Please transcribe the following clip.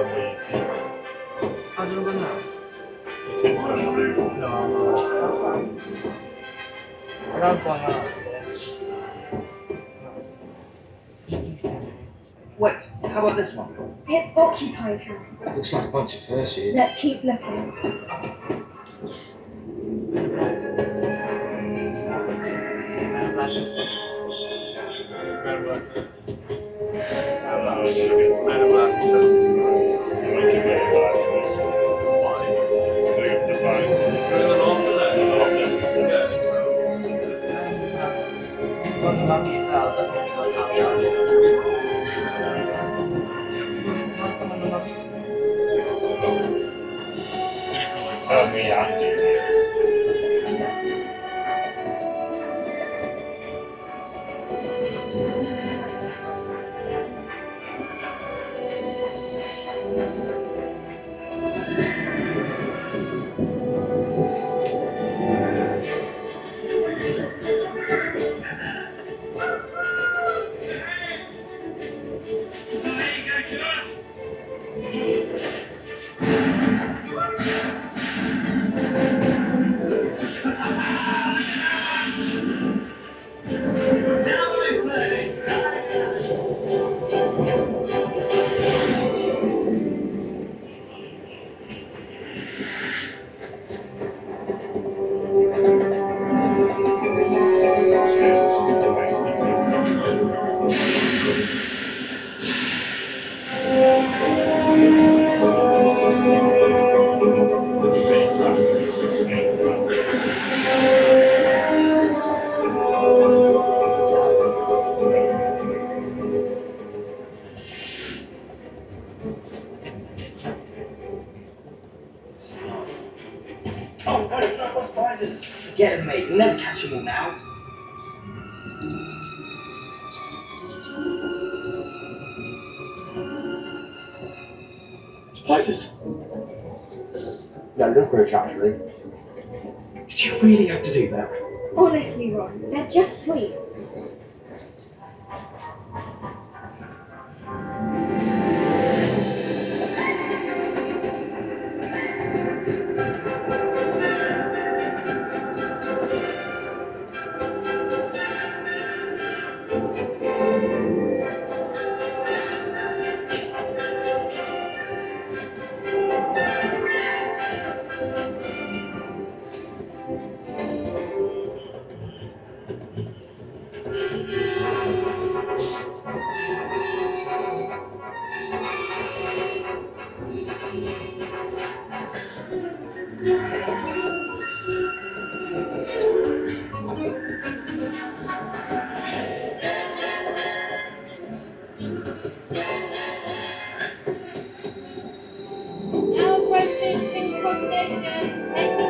Ah, je le connais. Wait, how about this one? It's occupied now. Looks like a bunch of fur sheep. Let's keep looking. Oh, no, no more spiders. Forget them, mate. You'll never catch them all now. Spiders. Yeah, look rich actually. Did you really have to do that? Honestly, Ron, they're just sweet. Now approaching King's Cross Station, taking